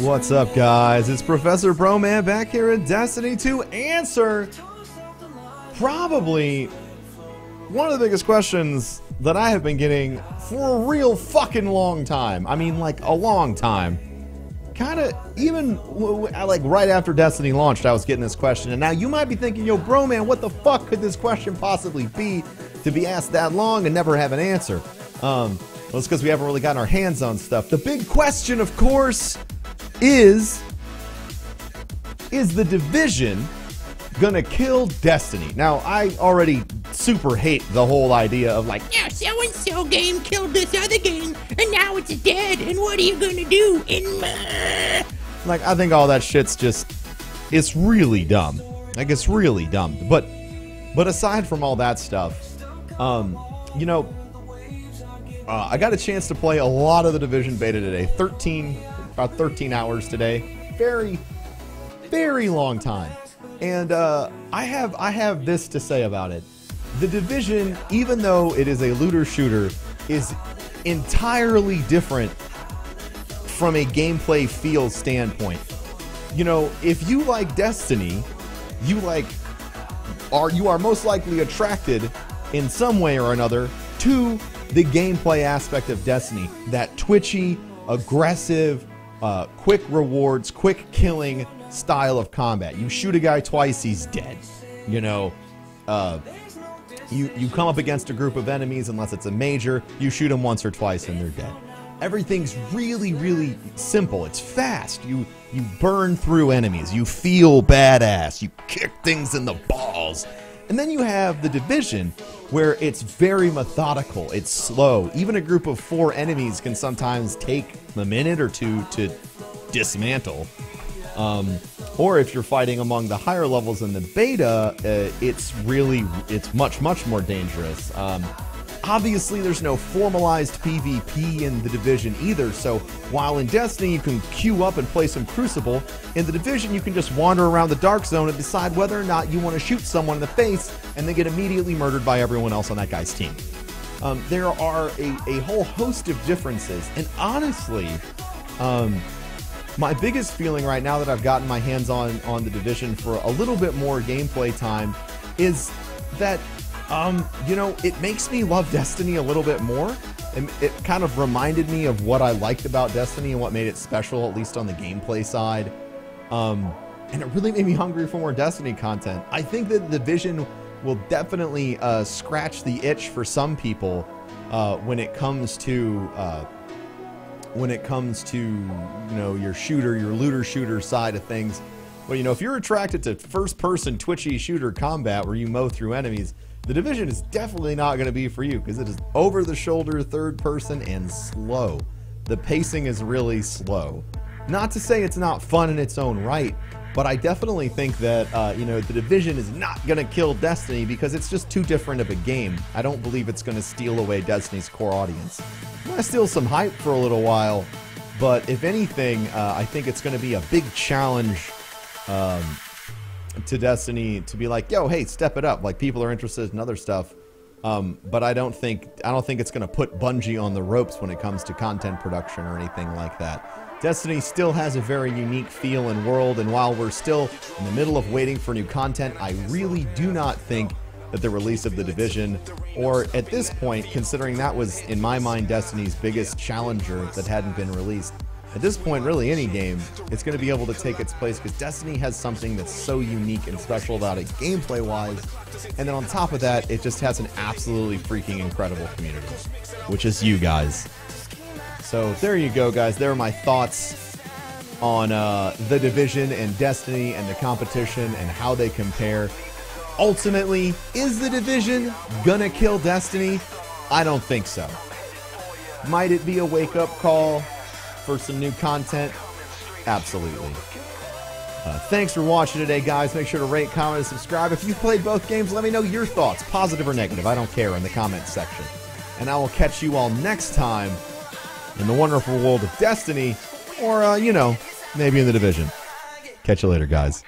What's up, guys? It's Professor Broman back here in Destiny to answer probably one of the biggest questions that I have been getting for a real fucking long time. I mean, like, a long time. Kind of, even like right after Destiny launched, I was getting this question. And now you might be thinking, yo, Broman, what the fuck could this question possibly be to be asked that long and never have an answer? Well, it's because we haven't really gotten our hands on stuff. The big question, of course, is the Division gonna kill Destiny? Now, I already super hate the whole idea of like, yeah, so-and-so game killed this other game, and now it's dead, and what are you gonna do? Like, I think all that shit's just, it's really dumb. Like, it's really dumb. But aside from all that stuff, you know, I got a chance to play a lot of the Division beta today. About 13 hours today. Very, very long time. And I have this to say about it. The Division, even though it is a looter shooter, is entirely different from a gameplay feel standpoint. You know, if you like Destiny, you are most likely attracted in some way or another to the gameplay aspect of Destiny. That twitchy, aggressive, quick rewards, quick killing style of combat. You shoot a guy twice, he's dead. You know, you come up against a group of enemies, unless it's a major, you shoot them once or twice and they're dead. Everything's really, really simple. It's fast. You burn through enemies. You feel badass. You kick things in the balls. And then you have the Division, where it's very methodical. It's slow. Even a group of 4 enemies can sometimes take a minute or two to dismantle. Or if you're fighting among the higher levels in the beta, it's much more dangerous. Obviously, there's no formalized PvP in the Division either, so while in Destiny you can queue up and play some Crucible, in the Division you can just wander around the Dark Zone and decide whether or not you want to shoot someone in the face and then get immediately murdered by everyone else on that guy's team. There are a whole host of differences, and honestly, my biggest feeling right now that I've gotten my hands on the Division for a little bit more gameplay time is that you know, it makes me love Destiny a little bit more. And it kind of reminded me of what I liked about Destiny and what made it special, at least on the gameplay side. And it really made me hungry for more Destiny content. I think that the Division will definitely scratch the itch for some people when it comes to you know, your looter shooter side of things. Well, you know, if you're attracted to first-person twitchy shooter combat where you mow through enemies, the Division is definitely not going to be for you, because it is over-the-shoulder, third-person, and slow. The pacing is really slow. Not to say it's not fun in its own right, but I definitely think that, you know, the Division is not going to kill Destiny because it's just too different of a game. I don't believe it's going to steal away Destiny's core audience. It might steal some hype for a little while, but if anything, I think it's going to be a big challenge to Destiny to be like, yo, hey, step it up. Like, people are interested in other stuff, but I don't think it's going to put Bungie on the ropes when it comes to content production or anything like that. Destiny still has a very unique feel and world, and while we're still in the middle of waiting for new content, I really do not think that the release of the Division, or at this point, considering that was in my mind Destiny's biggest challenger that hadn't been released, at this point, really any game, it's going to be able to take its place, because Destiny has something that's so unique and special about it gameplay-wise, and then on top of that, it just has an absolutely freaking incredible community, which is you guys. So there you go, guys. There are my thoughts on the Division and Destiny and the competition and how they compare. Ultimately, is the Division gonna kill Destiny? I don't think so. Might it be a wake-up call for some new content? Absolutely. Thanks for watching today, guys. Make sure to rate, comment, and subscribe. If you've played both games, let me know your thoughts, positive or negative. I don't care, in the comments section. And I will catch you all next time in the wonderful world of Destiny, or, you know, maybe in the Division. Catch you later, guys.